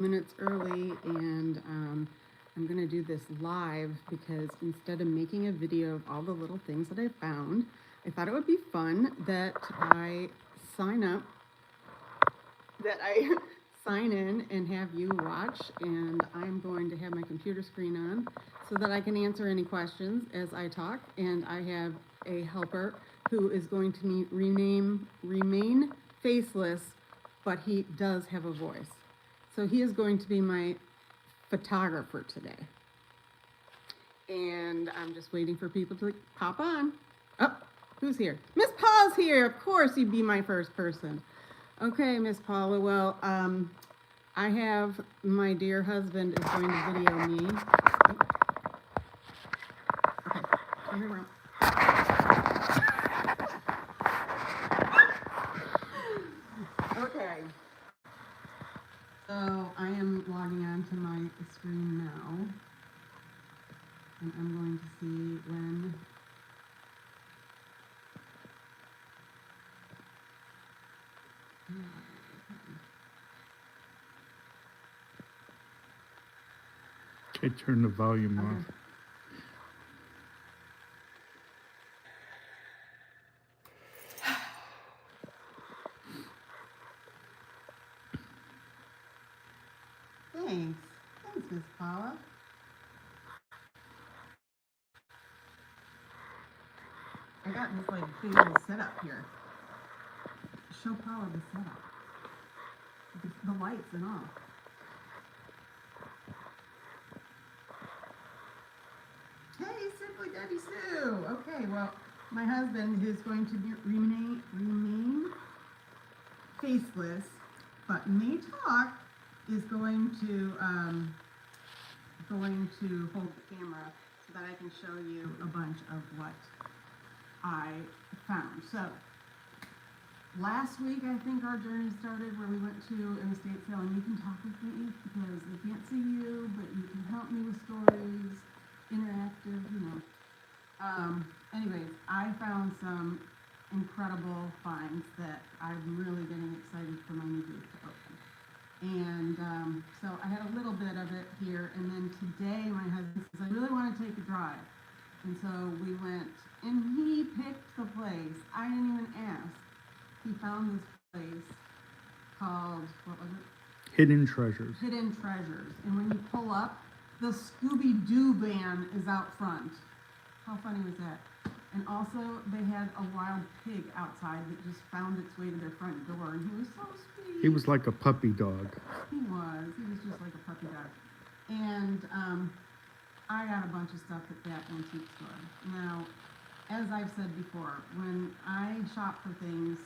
minutes early, and I'm gonna do this live because instead of making a video of all the little things that I found, I thought it would be fun that I sign up, that I sign in and have you watch, and I'm going to have my computer screen on so that I can answer any questions as I talk, and I have a helper who is going to remain faceless, but he does have a voice. So he is going to be my photographer today. And I'm just waiting for people to pop on. Oh, who's here? Miss Paula's here. Of course you'd be my first person. Okay, Miss Paula. Well, I have my dear husband is going to video me. Okay, turn around. Okay. So I am logging on to my screen now. And I'm going to see when Okay, turn the volume off. Thanks. Thanks, Miss Paula. I got this like big little setup here. Show Paula the setup. The lights and all. Hey, Simply Debbie Sue. Okay, well, my husband is going to remain faceless, but may talk, is going to hold the camera so that I can show you a bunch of what I found. So last week, I think our journey started where we went to an estate sale, and you can talk with me because I can't see you, but you can help me with stories, interactive, you know. Anyways, I found some incredible finds that I'm really getting excited for my new booth to open. And so I had a little bit of it here, and then today my husband says, I really want to take a drive. And so we went, and he picked the place. I didn't even ask. He found this place called, what was it? Hidden Treasures. Hidden Treasures. And when you pull up, the Scooby-Doo van is out front. How funny was that? And also, they had a wild pig outside that just found its way to their front door, and he was so sweet. He was like a puppy dog. He was just like a puppy dog. And I got a bunch of stuff at that antique store. Now, as I've said before, when I shop for things,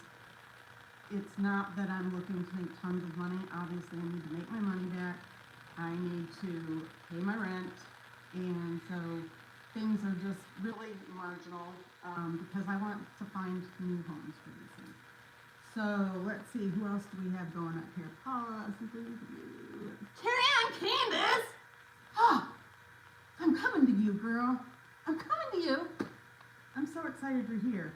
it's not that I'm looking to make tons of money. Obviously, I need to make my money back. I need to pay my rent. And so things are just really marginal because I want to find new homes for these things. So let's see, who else do we have going up here? Paula, carry on, Candace! Oh, I'm coming to you, girl. I'm coming to you. I'm so excited you're here.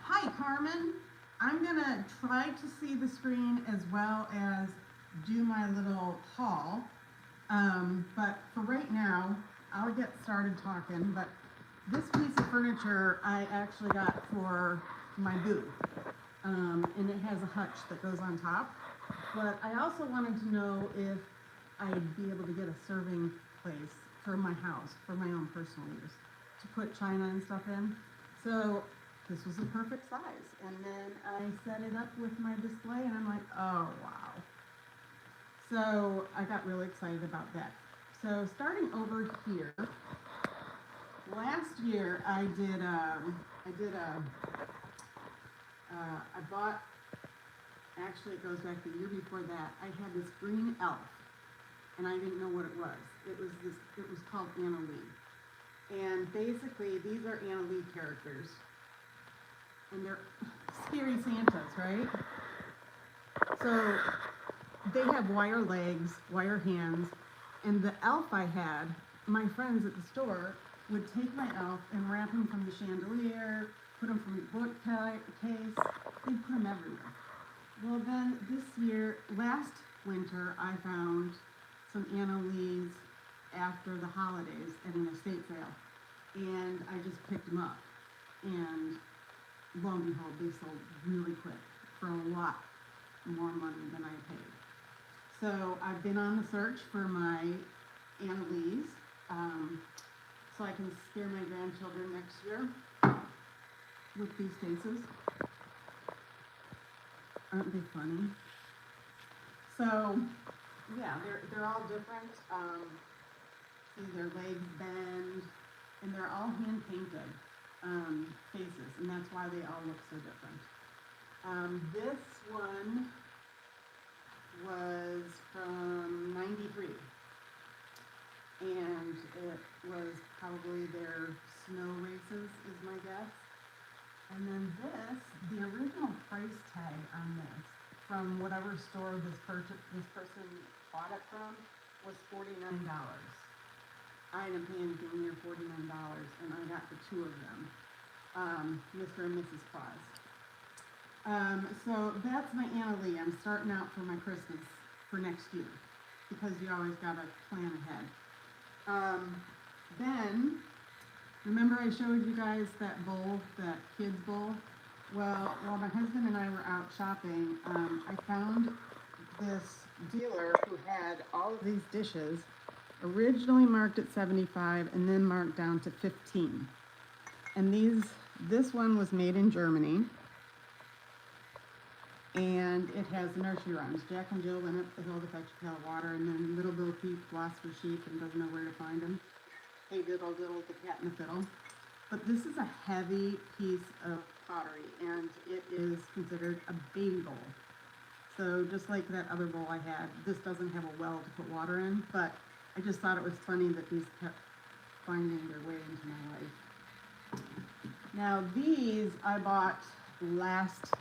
Hi, Carmen. I'm gonna try to see the screen as well as do my little haul. But for right now, I'll get started talking. But this piece of furniture I actually got for my booth. And it has a hutch that goes on top. But I also wanted to know if I'd be able to get a serving place for my house, for my own personal use, to put china and stuff in. So this was the perfect size. And then I set it up with my display, and I'm like, oh, wow. So I got really excited about that. So starting over here, last year I bought, actually it goes back the year before that, I had this green elf, and I didn't know what it was. It was called Anna Lee. And basically these are Anna Lee characters. And they're scary Santas, right? So they have wire legs, wire hands, and the elf I had, my friends at the store would take my elf and wrap him from the chandelier, put him from the bookcase, they'd put him everywhere. Well, then this year, last winter, I found some Annalise after the holidays at an estate sale. And I just picked them up. And lo and behold, they sold really quick for a lot more money than I paid. So I've been on the search for my Annalise, so I can scare my grandchildren next year with these faces. Aren't they funny? So, yeah, they're all different. See, their legs bend, and they're all hand painted faces, and that's why they all look so different. This one was from '93, and it was probably their snow races, is my guess. And then the original price tag on this, from whatever store this person bought it from, was $49. I ended up paying near $49, and I got the two of them, Mr. and Mrs. Claus. So that's my Anna Lee. I'm starting out for my Christmas for next year, because you always gotta plan ahead. Then, remember I showed you guys that bowl, that kids bowl? Well, while my husband and I were out shopping, I found this dealer who had all of these dishes, originally marked at 75 and then marked down to 15. And this one was made in Germany. And it has nursery rhymes. Jack and Jill went up the hill to fetch a pail of water, and then Little Bo Peep lost her sheep and doesn't know where to find him. Hey Diddle Diddle, the cat and the fiddle. But this is a heavy piece of pottery, and it is considered a baby bowl. So just like that other bowl I had, this doesn't have a well to put water in, but I just thought it was funny that these kept finding their way into my life. Now these I bought last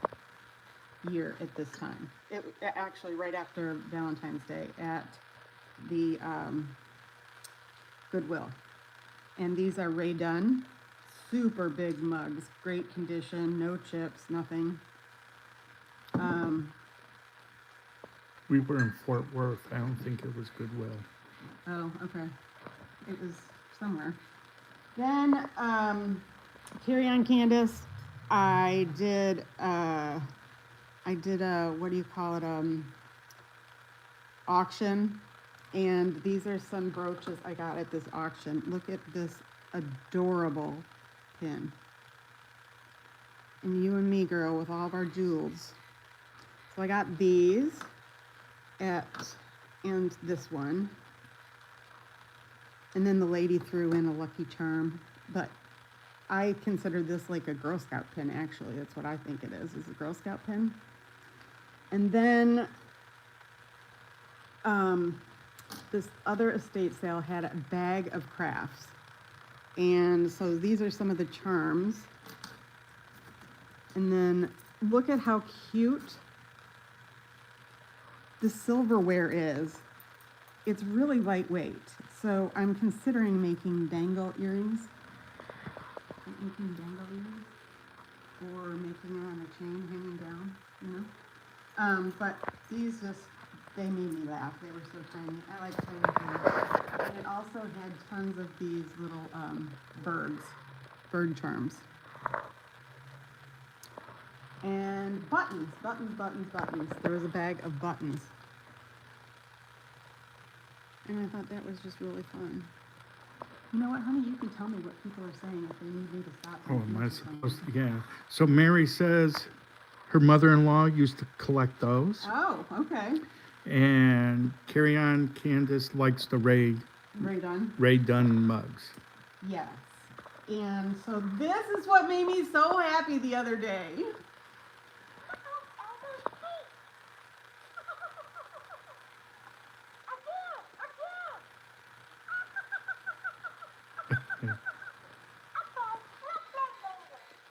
year at this time. Actually right after Valentine's Day at the Goodwill. And these are Ray Dunn, super big mugs, great condition, no chips, nothing. We were in Fort Worth. I don't think it was Goodwill. Oh, okay. It was somewhere. Then, Carry On Candace, I did a, what do you call it, auction. And these are some brooches I got at this auction. Look at this adorable pin. And you and me, girl, with all of our jewels. So I got these and this one. And then the lady threw in a Lucky Charm. But I consider this like a Girl Scout pin, actually. That's what I think it is a Girl Scout pin. And then this other estate sale had a bag of crafts. And so these are some of the charms. And then look at how cute the silverware is. It's really lightweight. So I'm considering making dangle earrings. Or making it on a chain hanging down, you know? But these just, they made me laugh. They were so tiny. I like playing with them. And it also had tons of these little bird charms. And buttons. There was a bag of buttons. And I thought that was just really fun. You know what, honey? You can tell me what people are saying if they need me to stop. Oh, am I supposed to? Yeah. So Mary says her mother-in-law used to collect those. Oh, okay. And Carry On Candace likes the Ray Dunn mugs. Yes. And so this is what made me so happy the other day.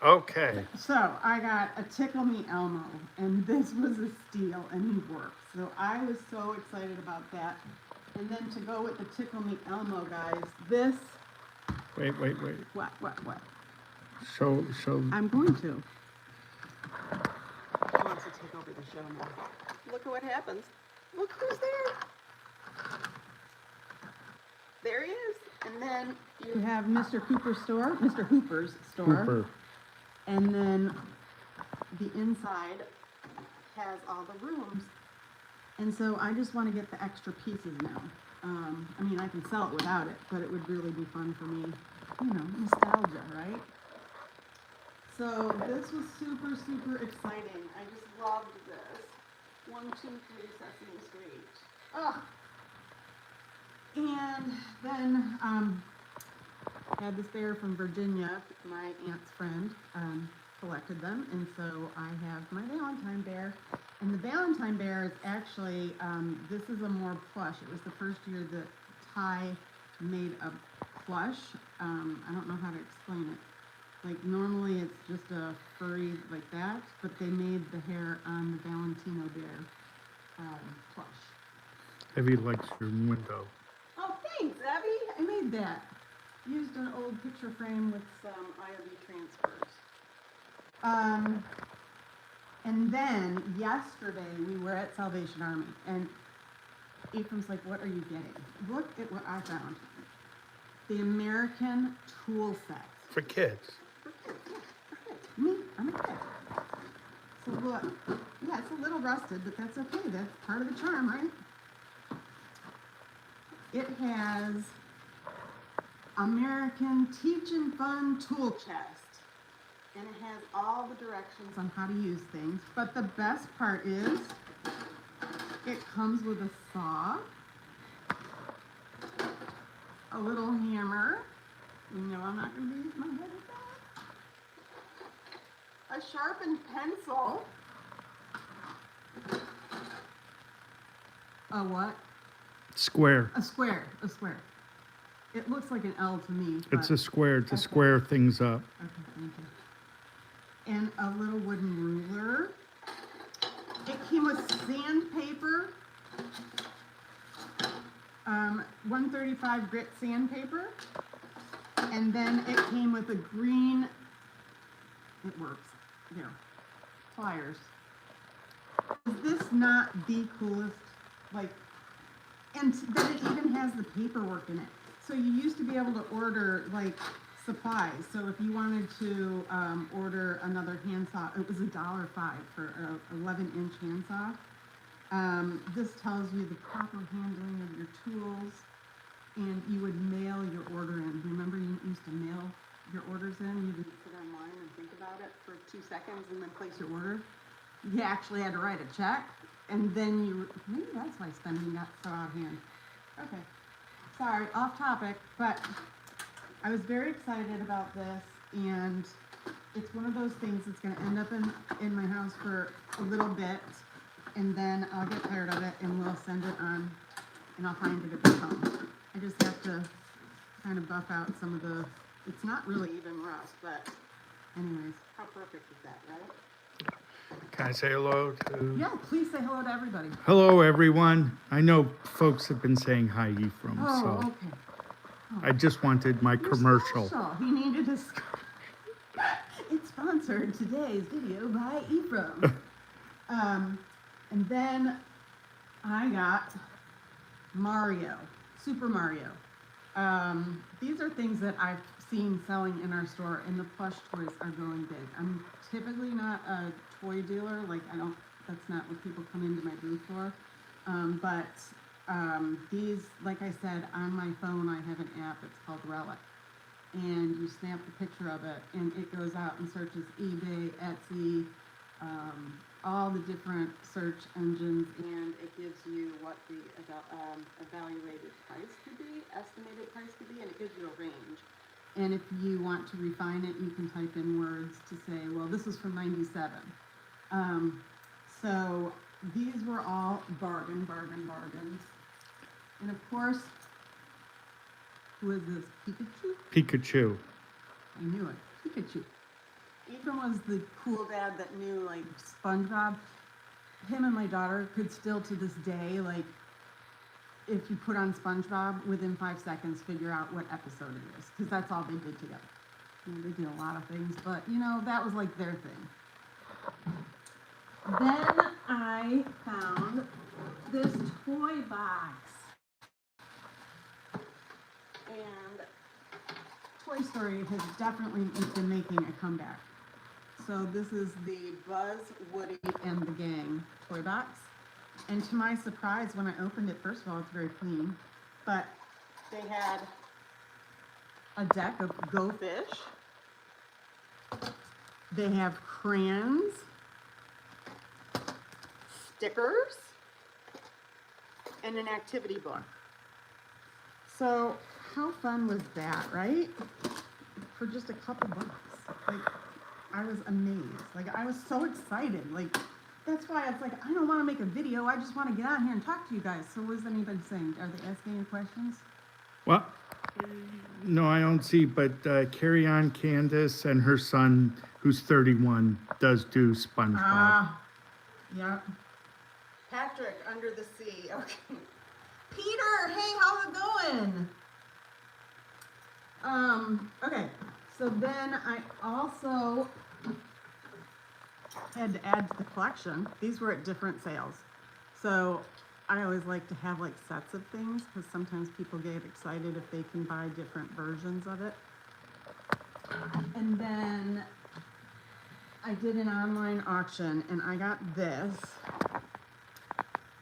Okay. So I got a Tickle Me Elmo, and this was a steal, and he works. So I was so excited about that. And then to go with the Tickle Me Elmo, guys, this. Wait. What? Show. I'm going to. He wants to take take over the show now. Look at what happens. Look who's there. There he is. And then you have Mr. Hooper's store, Hooper. and then the inside has all the rooms. And so I just want to get the extra pieces now. I mean, I can sell it without it, but it would really be fun for me. You know, nostalgia, right? So this was super, super exciting. I just loved this. 123 Sesame Street. Oh. And then I had this bear from Virginia. My aunt's friend collected them, and so I have my Valentine bear. And the Valentine bear is actually, this is a more plush. It was the first year that Ty made a plush. I don't know how to explain it. Like normally it's just a furry like that, but they made the hair on the Valentino bear plush. Evie likes your window. Oh, thanks, Abby. I made that. Used an old picture frame with some IOB transfers. And then yesterday we were at Salvation Army, and Ephraim's like, "What are you getting?" Look at what I found. The American tool set. For kids. For kids, yeah, for kids. Me, I'm a kid. So look, yeah, it's a little rusted, but that's okay. That's part of the charm, right? It has American Teach and Fun tool chest. And it has all the directions on how to use things. But the best part is it comes with a saw, a little hammer. You know I'm not going to use my head with that. A sharpened pencil. A what? Square. A square. It looks like an L to me. It's but- a square to Okay. square things up. Okay, thank you. And a little wooden ruler. It came with sandpaper, 135 grit sandpaper, and then it came with a green, it works, there, pliers. Is this not the coolest? Like, and then it even has the paperwork in it. So you used to be able to order like supplies. So if you wanted to order another handsaw, it was $1.05 for a 11-inch handsaw. This tells you the proper handling of your tools, and you would mail your order in. Remember, you used to mail your orders in. You would sit online and think about it for 2 seconds and then place your order. You actually had to write a check, and then maybe that's why spending got so out of hand. Okay, sorry, off topic, but I was very excited about this, and it's one of those things that's going to end up in my house for a little bit, and then I'll get tired of it, and we'll send it on, and I'll find a different home. I just have to kind of buff out some of the, it's not really even rust, but anyways, how perfect is that, right? Can I say hello to? Yeah, please say hello to everybody. Hello, everyone. I know folks have been saying hi, Ephraim, Oh, so okay. I just wanted my You're commercial. special. He needed a. It's sponsored today's video by Ephraim. And then I got Mario, Super Mario. These are things that I've seen selling in our store, and the plush toys are going big. I'm typically not a toy dealer, like that's not what people come into my booth for. These, like I said, on my phone I have an app, it's called Relic. And you snap the picture of it, and it goes out and searches eBay, Etsy, all the different search engines, and it gives you what the evaluated price could be, estimated price could be, and it gives you a range. And if you want to refine it, you can type in words to say, well, this is from 97. So these were all bargains. And of course, who is this? Pikachu? Pikachu. I knew it. Pikachu. Ethan was the cool dad that knew, like, SpongeBob. Him and my daughter could still, to this day, like, if you put on SpongeBob, within 5 seconds, figure out what episode it is. Because that's all they did together. You know, they did a lot of things, but, you know, that was, like, their thing. Then I found this toy box. And Toy Story has definitely been making a comeback. So this is the Buzz, Woody, and the Gang toy box. And to my surprise, when I opened it, first of all, it's very clean. But they had a deck of Go Fish. They have crayons, stickers, and an activity book. So how fun was that, right? For just a couple bucks. Like, I was amazed. Like, I was so excited. Like, that's why it's like, I don't want to make a video. I just want to get on here and talk to you guys. So what is anybody saying? Are they asking any questions? Well, no, I don't see, but Carry On Candace and her son, who's 31, does do SpongeBob. Ah, yeah. Patrick, Under the Sea. Okay. Peter, hey, how's it going? Okay. So then I also had to add to the collection. These were at different sales. So I always like to have like sets of things because sometimes people get excited if they can buy different versions of it. And then I did an online auction and I got this.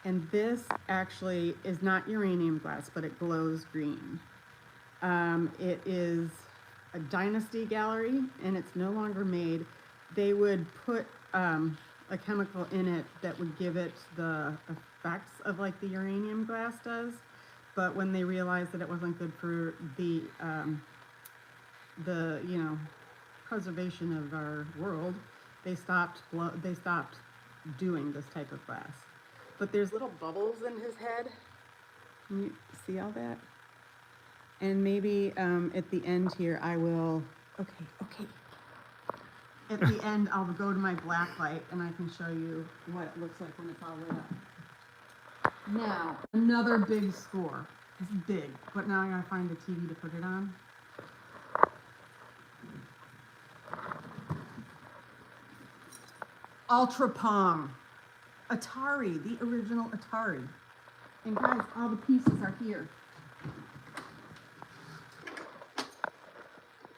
And this actually is not uranium glass, but it glows green. It is a Dynasty gallery and it's no longer made. They would put a chemical in it that would give it the effects of like the uranium glass does. But when they realized that it wasn't good for the preservation of our world, they stopped doing this type of glass. But there's little bubbles in his head. Can you see all that? And maybe at the end here I will, okay. At the end I'll go to my black light and I can show you what it looks like when it's all lit up. Now, another big score. It's big, but now I gotta find a TV to put it on. Ultra Pong. Atari, the original Atari. And guys, all the pieces are here.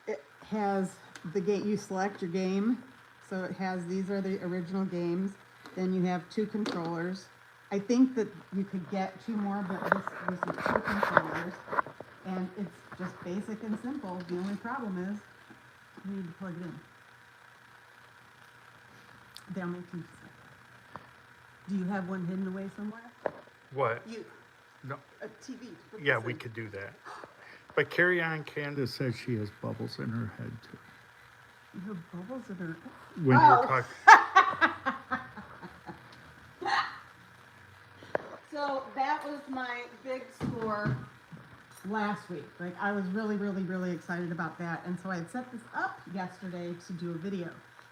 It has the game, you select your game. So it has, these are the original games. Then you have 2 controllers. I think that you could get 2 more, but this is 2 controllers. And it's just basic and simple. The only problem is you need to plug it in. They'll make you decide. Do you have one hidden away somewhere? What? No. A TV. To put Yeah, this we in. could do that. But Carry On Candace says she has bubbles in her head too. You have bubbles in her. When you're talking. So that was my big score last week. Like, I was really, really, really excited about that. And so I had set this up yesterday to do a video.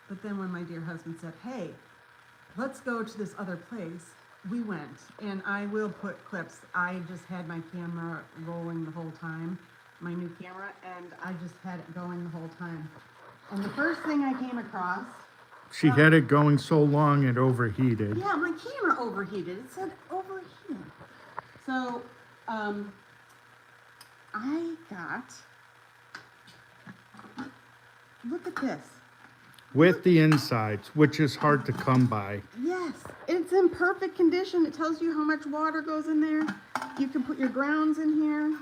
But then when my dear husband said, hey, let's go to this other place, we went. And I will put clips. I just had my camera rolling the whole time, my new camera, and I just had it going the whole time. And the first thing I came across, She had it going so long it overheated. yeah, my camera overheated. It said overheated. So, I got, look at this. With the insides, which is hard to come by. Yes, it's in perfect condition. It tells you how much water goes in there. You can put your grounds in here.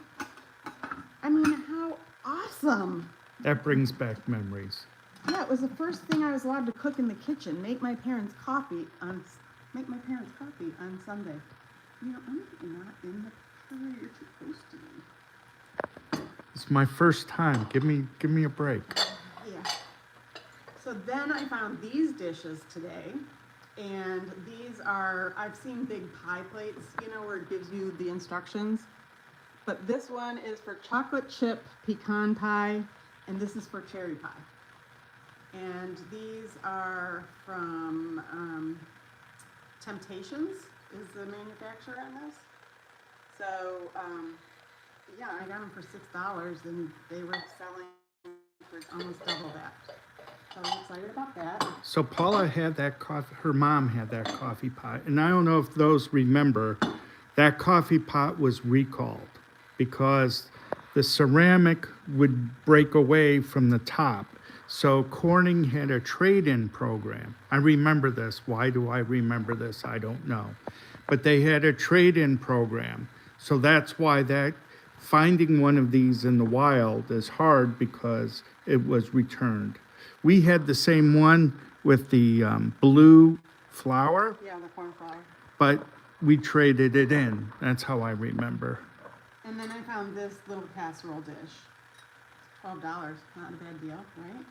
I mean, how awesome. That brings back memories. Yeah, it was the first thing I was allowed to cook in the kitchen. Make my parents coffee on Sunday. You know, I'm not in the color you're supposed to be. It's my first time. Give me a break. Yeah. So then I found these dishes today, and these are, I've seen big pie plates, you know, where it gives you the instructions. But this one is for chocolate chip pecan pie, and this is for cherry pie. And these are from Temptations is the manufacturer on this. So, yeah, I got them for $6 and they were selling for almost double that. So I'm excited about that. So Paula had that coffee, her mom had that coffee pot, and I don't know if those remember, that coffee pot was recalled because the ceramic would break away from the top. So Corning had a trade-in program. I remember this. Why do I remember this? I don't know. But they had a trade-in program. So that's why that finding one of these in the wild is hard because it was returned. We had the same one with the blue flower, Yeah, the cornflower. but we traded it in. That's how I remember. And then I found this little casserole dish. $12, not a bad deal, right?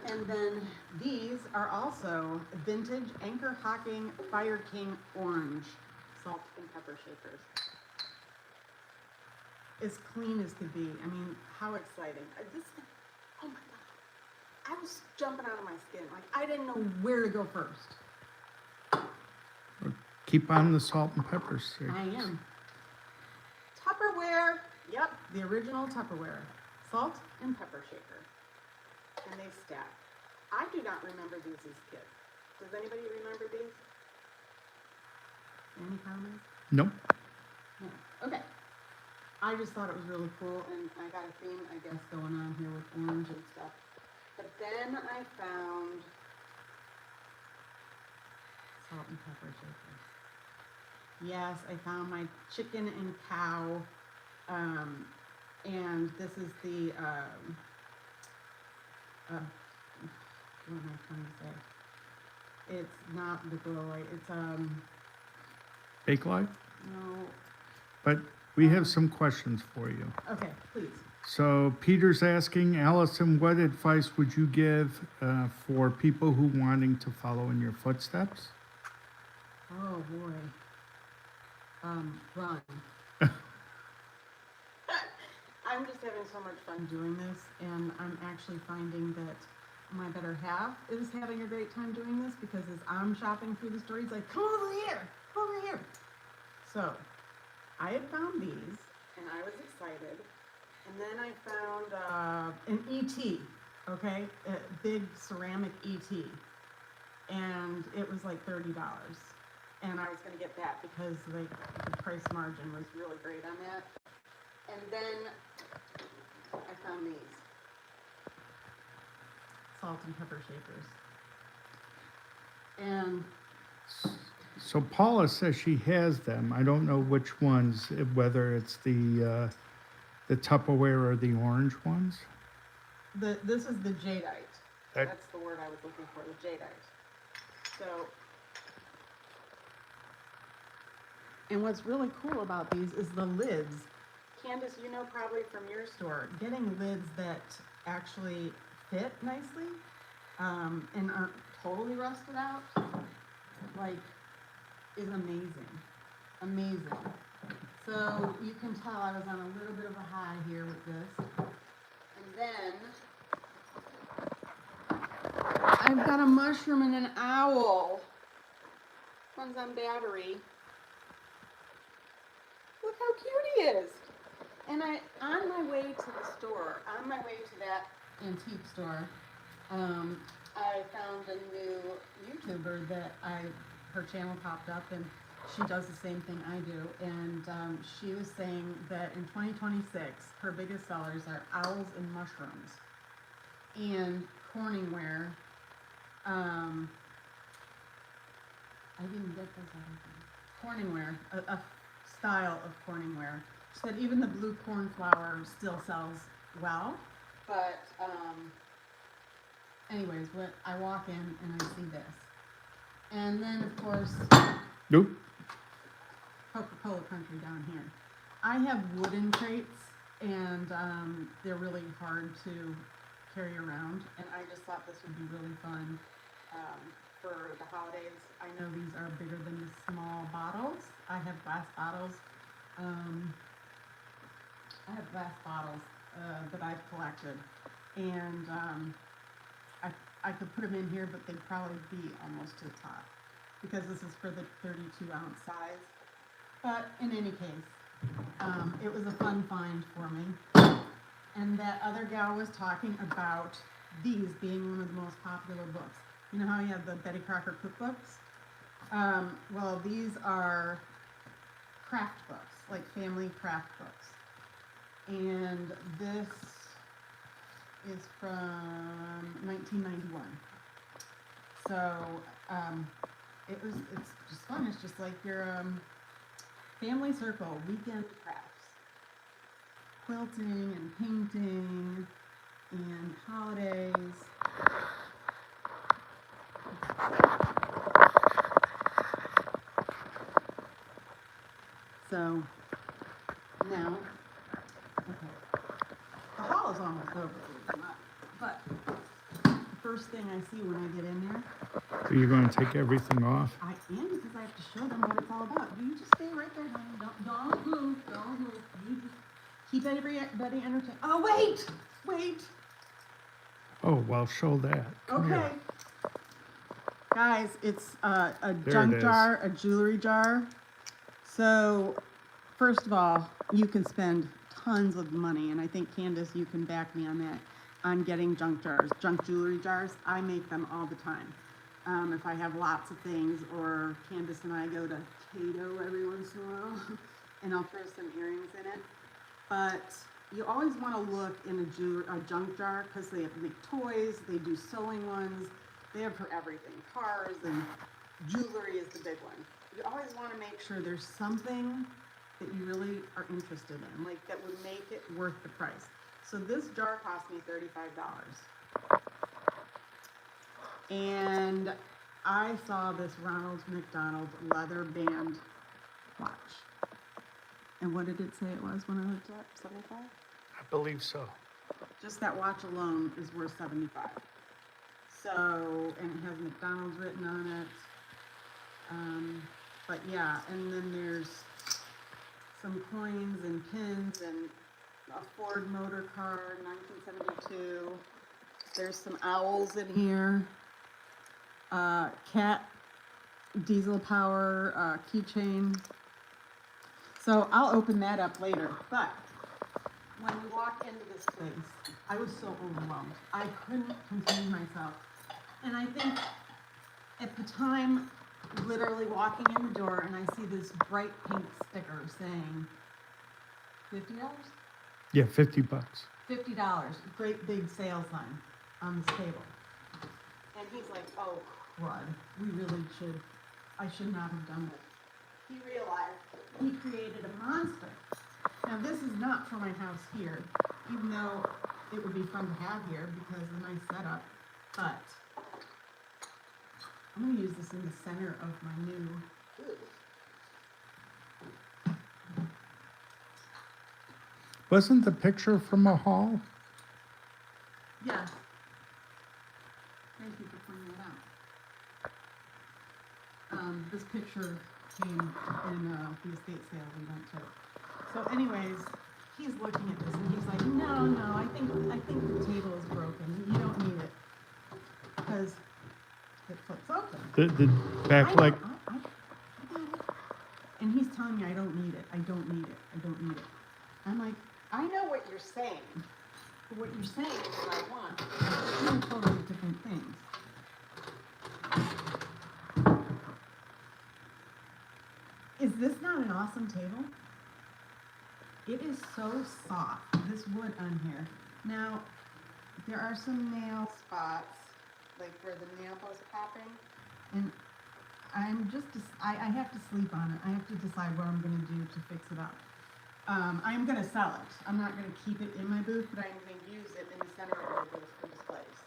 And then these are also vintage Anchor Hocking Fire King Orange salt and pepper shakers. As clean as could be. I mean, how exciting. Oh my God. I was jumping out of my skin. Like, I didn't know where to go first. Keep on the salt and pepper stick. I am. Tupperware. Yep, the original Tupperware. Salt and pepper shaker. And they stack. I do not remember these as kids. Does anybody remember these? Any comments? Nope. No. Okay. I just thought it was really cool, and I got a theme, I guess, going on here with orange and stuff. But then I found salt and pepper shakers. Yes, I found my chicken and cow, and this is the, what am I trying to say? It's not the Grow Light, it's, Bakelite? no, But we have some questions for you. okay, please. So Peter's asking, Allison, what advice would you give for people who wanting to follow in your footsteps? Oh, boy. Run. I'm just having so much fun doing this, and I'm actually finding that my better half is having a great time doing this, because as I'm shopping through the store, he's like, come over here, come over here. So, I had found these, and I was excited, and then I found an ET, okay, a big ceramic ET, and it was like $30. And I was gonna get that because the price margin was really great on that. And then I found these salt and pepper shakers. And So Paula says she has them. I don't know which ones, whether it's the Tupperware or the orange ones. this is the jadeite. That- That's the word I was looking for, the jadeite. So, and what's really cool about these is the lids. Candace, you know probably from your store, getting lids that actually fit nicely and aren't totally rusted out, like, is amazing. Amazing. So you can tell I was on a little bit of a high here with this. And then I've got a mushroom and an owl. One's on battery. Look how cute he is. And on my way to the store, on my way to that antique store, I found a new YouTuber that her channel popped up, and she does the same thing I do. And she was saying that in 2026, her biggest sellers are owls and mushrooms and Corningware. I didn't get this other thing. Corningware, a style of Corningware. She said even the blue cornflower still sells well, but anyways, I walk in and I see this. And then of course, Nope. Coca-Cola Country down here. I have wooden crates, and they're really hard to carry around, and I just thought this would be really fun for the holidays. I know these are bigger than the small bottles. I have glass bottles. That I've collected, and I could put them in here, but they'd probably be almost to the top because this is for the 32-ounce size. But in any case, it was a fun find for me. And that other gal was talking about these being one of the most popular books. You know how you have the Betty Crocker cookbooks? Well, these are craft books, like family craft books. And this is from 1991. So it's just fun. It's just like your family circle weekend crafts, quilting and painting and holidays. So now, okay, the haul is almost over, believe it or not. But the first thing I see when I get in there, So you're going to take everything off? I am because I have to show them what it's all about. You just stay right there, honey. Don't move. Don't move. You just keep everybody entertained. Oh, wait. Oh, well, show that. Come here. Okay. Guys, it's a There junk it is. jar, a jewelry jar. So, first of all, you can spend tons of money, and I think Candace, you can back me on that, on getting junk jars, junk jewelry jars. I make them all the time. If I have lots of things, or Candace and I go to Cato every once in a while, and I'll throw some earrings in it. But you always want to look in a junk jar, because they make toys, they do sewing ones, they have for everything. Cars and jewelry is the big one. You always want to make sure there's something that you really are interested in, like that would make it worth the price. So this jar cost me $35. And I saw this Ronald McDonald leather band watch. And what did it say it was when I looked it up? 75? I believe so. Just that watch alone is worth 75. So, and it has McDonald's written on it. But yeah, and then there's some coins and pins and a Ford motor car, 1972. There's some owls in here. Cat diesel power keychain. So I'll open that up later. But when we walked into this place, I was so overwhelmed. I couldn't contain myself. And I think at the time, literally walking in the door, and I see this bright pink sticker saying $50? Yeah, $50. $50, great big sale sign on this table. And he's like, oh, crud, I should not have done this. He realized he created a monster. Now this is not for my house here, even though it would be fun to have here because of the nice setup, but I'm gonna use this in the center of my new booth. Wasn't the picture from a hall? Yes. Thank you for pointing that out. This picture came in the estate sale we went to. So anyways, he's looking at this and he's like, no, I think the table is broken. You don't need it. Because it flips open. The back I leg? know, I got it. And he's telling me I don't need it. I don't need it. I'm like, I know what you're saying. But what you're saying is what I want. Two totally different things. Is this not an awesome table? It is so soft, this wood on here. Now, there are some nail spots, like where the nail was popping, and I have to sleep on it. I have to decide what I'm gonna do to fix it up. I'm gonna sell it. I'm not gonna keep it in my booth, but I'm gonna use it in the center of my booth for displays.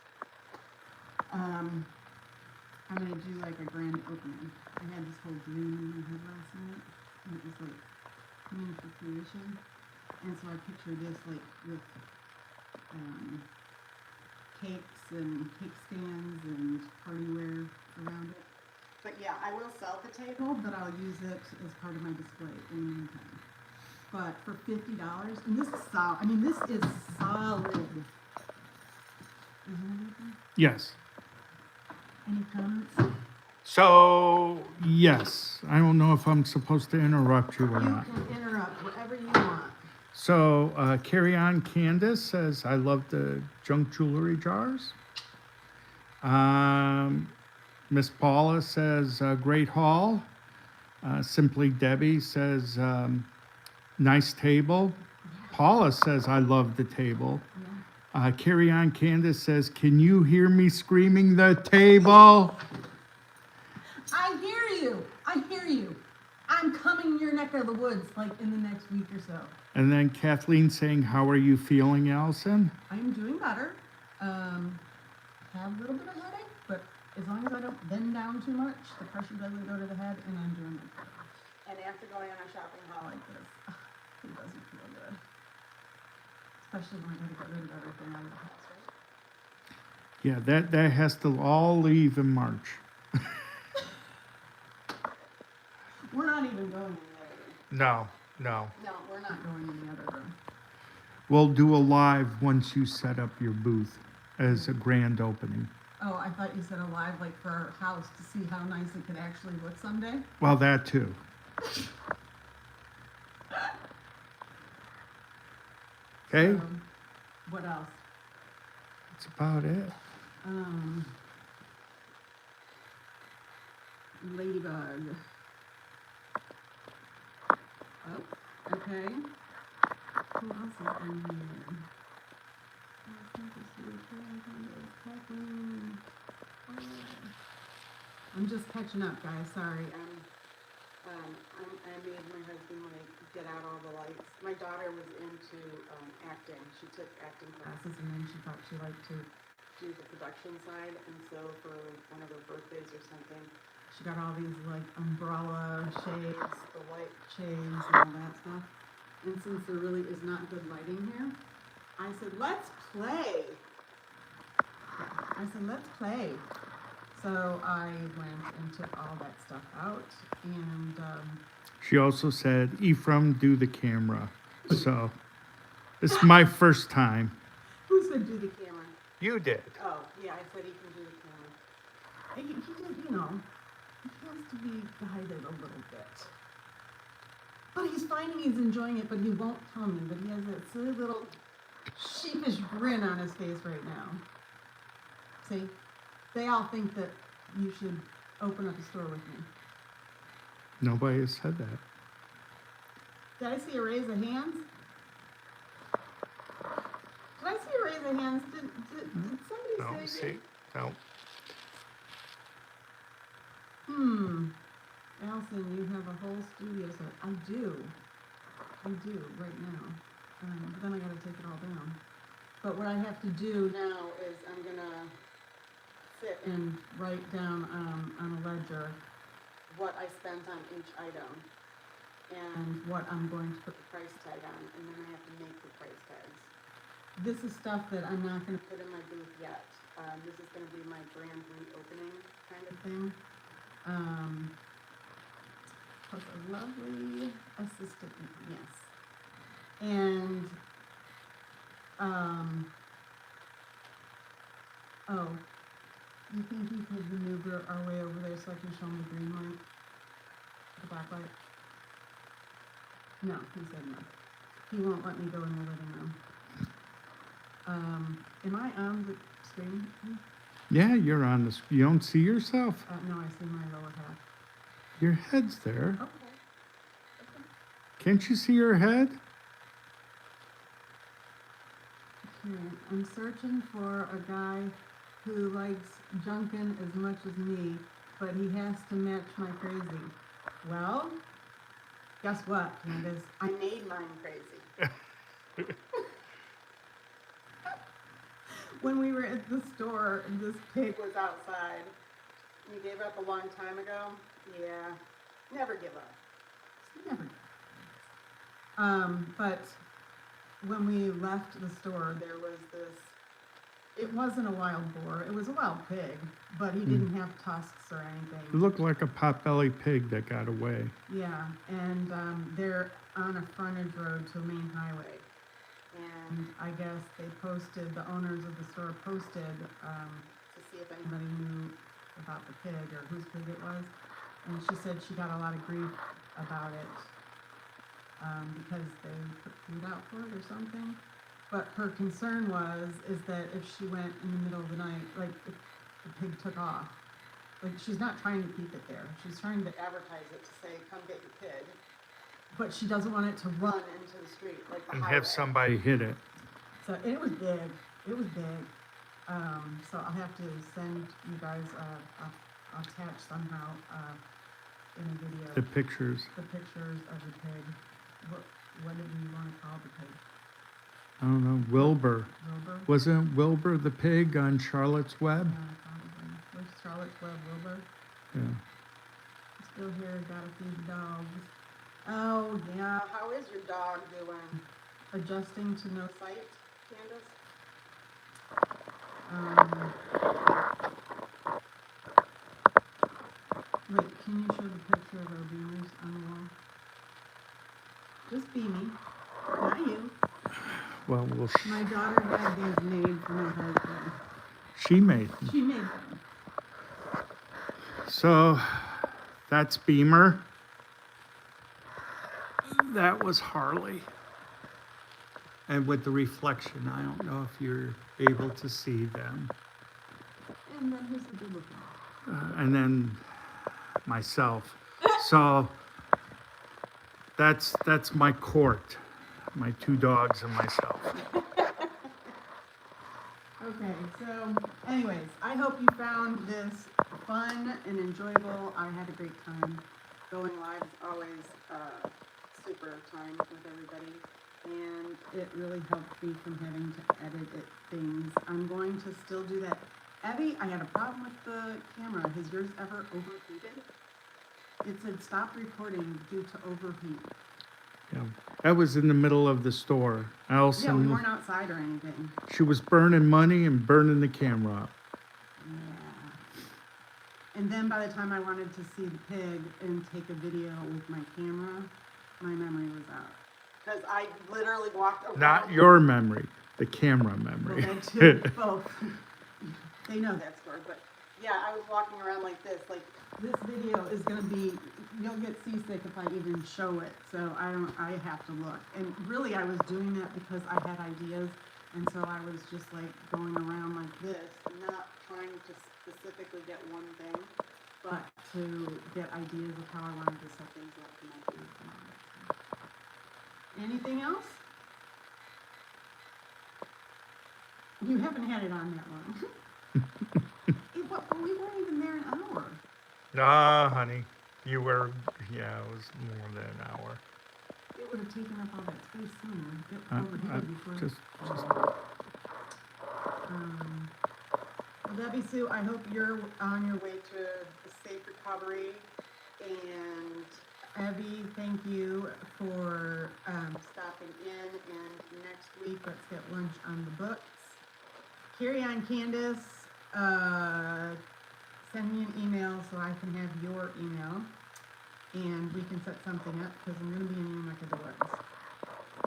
I'm gonna do like a grand opening. I had this whole dream in my head last night, and it was like meaningful creation. And so I pictured this like with cakes and cake stands and partyware around it. But yeah, I will sell the table, but I'll use it as part of my display in the meantime. But for $50, and this is solid. I mean, this is solid. Isn't it? Yes. Any comments? So, yes, I don't know if I'm supposed to interrupt you or You not. can interrupt wherever you want. So, Carry On Candace says, I love the junk jewelry jars. Miss Paula says, great haul. Simply Debbie says, nice table. Paula says, I love the table. Carry On Candace says, can you hear me screaming the table? I hear you. I hear you. I'm coming your neck of the woods like in the next week or so. And then Kathleen saying, how are you feeling, Allison? I'm doing better. Have a little bit of headache, but as long as I don't bend down too much, the pressure doesn't go to the head, and I'm doing it. And after going on a shopping haul like this, it doesn't feel good. Especially when I gotta get rid of everything out of the house, right? Yeah, that has to all leave in March. We're not even going in the other room. No. No, we're not going in the other room. We'll do a live once you set up your booth as a grand opening. Oh, I thought you said a live, like for our house, to see how nice it could actually look someday. Well, that too. Okay, What else? that's about it. Ladybug. Oh, okay. Who else is in here? I'm just catching up, guys. Sorry. I made my husband like get out all the lights. My daughter was into acting. She took acting classes, and then she thought she liked to do the production side. And so for one of her birthdays or something, she got all these like umbrella shades, the white shades, and all that stuff. And since there really is not good lighting here, I said, let's play. So I went and took all that stuff out, and She also said, Ephraim, do the camera. So, it's my first time. who said do the camera? You did. Oh, yeah, I said he can do the camera. He did, you know, he has to be guided a little bit. But he's finding he's enjoying it, but he won't tell me. But he has that silly little sheepish grin on his face right now. See? They all think that you should open up a store with me. Nobody has said that. Did I see a raise of hands? Did I see a raise of hands? Did somebody No, say see, no. Allison, you have a whole studio set. I do right now. But then I gotta take it all down. But what I have to do now is I'm gonna sit and write down on a ledger what I spent on each item and what I'm going to put the price tag on, and then I have to make the price tags. This is stuff that I'm not gonna put in my booth yet. This is gonna be my brand reopening kind of thing. Plus a lovely assistant, yes. And, oh, you think you could maneuver our way over there so I can show him the green light? The black light? No, he said no. He won't let me go in the living room. Am I on the screen? Yeah, you're on this. You don't see yourself. No, I see my lower half. Your head's there. Okay. Can't you see your head? Okay, I'm searching for a guy who likes Junkin as much as me, but he has to match my crazy. Well, guess what, Candace? I made mine crazy. When we were at the store, this pig was outside. You gave up a long time ago? Yeah, never give up. Never give up. But when we left the store, there was this, it wasn't a wild boar, it was a wild pig, but he didn't have tusks or It anything. looked like a potbelly pig that got away. Yeah, and they're on a frontage road to a main highway. And I guess they posted, the owners of the store posted to see if anybody knew about the pig or whose pig it was. And she said she got a lot of grief about it. because they put food out for it or something. But her concern is that if she went in the middle of the night, like if the pig took off, like she's not trying to keep it there. She's trying to advertise it to say, come get your pig. But she doesn't want it to run into the street, like the And highway. have somebody hit it. So it was big. It was big. So I'll have to send you guys, I'll attach somehow, in a video, The pictures. the pictures of the pig. What did we want to call the pig? I don't know, Wilbur. Wilbur? Wasn't Wilbur the pig on Charlotte's Web? Yeah, probably. Where's Charlotte's Web, Wilbur? Yeah. Still here, gotta feed the dogs. Oh, yeah, how is your dog doing? Adjusting to no sight, Candace? Wait, can you show the picture of our beamers on the wall? Just Beamy, not you. Well, My daughter had these made for my husband. she made them. She made them. So that's Beamer. That was Harley. And with the reflection, I don't know if you're able to see them. And then who's the good looking? And then myself. So that's my court. My two dogs and myself. Okay, so anyways, I hope you found this fun and enjoyable. I had a great time. Going live is always super time with everybody, and it really helped me from having to edit things. I'm going to still do that. Abby, I had a problem with the camera. Has yours ever overheated? It said stop recording due to overheat. Yeah. That was in the middle of the store. Yeah, we Allison, weren't outside or anything. she was burning money and burning the camera up. Yeah. And then by the time I wanted to see the pig and take a video with my camera, my memory was out. Because I literally walked around. Not your memory, the camera Well, memory. that too, both. They know that story, but yeah, I was walking around like this. Like, this video is gonna be, you'll get seasick if I even show it. So I have to look. And really, I was doing that because I had ideas. And so I was just like going around like this, not trying to specifically get one thing, but to get ideas of how I wanted to set things up for my kids and all that stuff. Anything else? You haven't had it on that long. We weren't even there an hour. Nah, honey, you were, yeah, it was more than an hour. It would have taken up all that space sooner. Get I overheated before. just, Well, Debbie Sue, I hope you're on your way to a safe recovery. And Abby, thank you for stopping in. And next week, let's get lunch on the books. Carry on, Candace. Send me an email so I can have your email. And we can set something up because I'm going to be in your neck of the woods.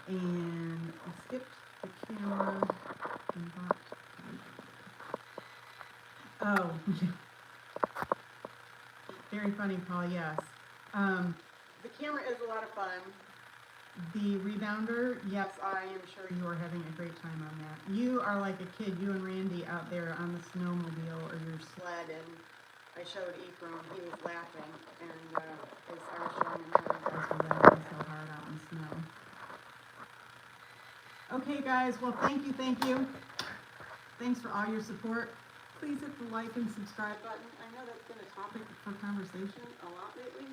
And I skipped the camera and bought. Oh, very funny, Paul. Yes. The camera is a lot of fun. The rebounder, yes, I am sure you are having a great time on that. You are like a kid, you and Randy out there on the snowmobile or your sled, and I showed Ephraim, he was laughing, and as I was showing him how you guys were laughing so hard out in the snow. Okay, guys, well, thank you. Thanks for all your support. Please hit the like and subscribe button. I know that's been a topic for conversation a lot lately,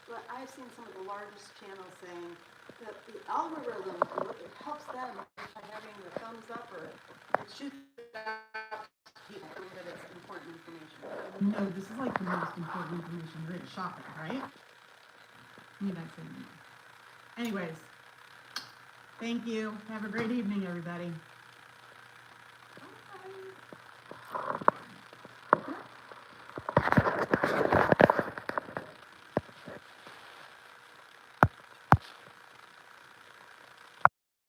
but I've seen some of the largest channels saying that the algorithm, it helps them by having the thumbs up or it shoots out people that it's important information. No, this is like the most important information there is. Shopping, right? You guys say no. Anyways, thank you. Have a great evening, everybody.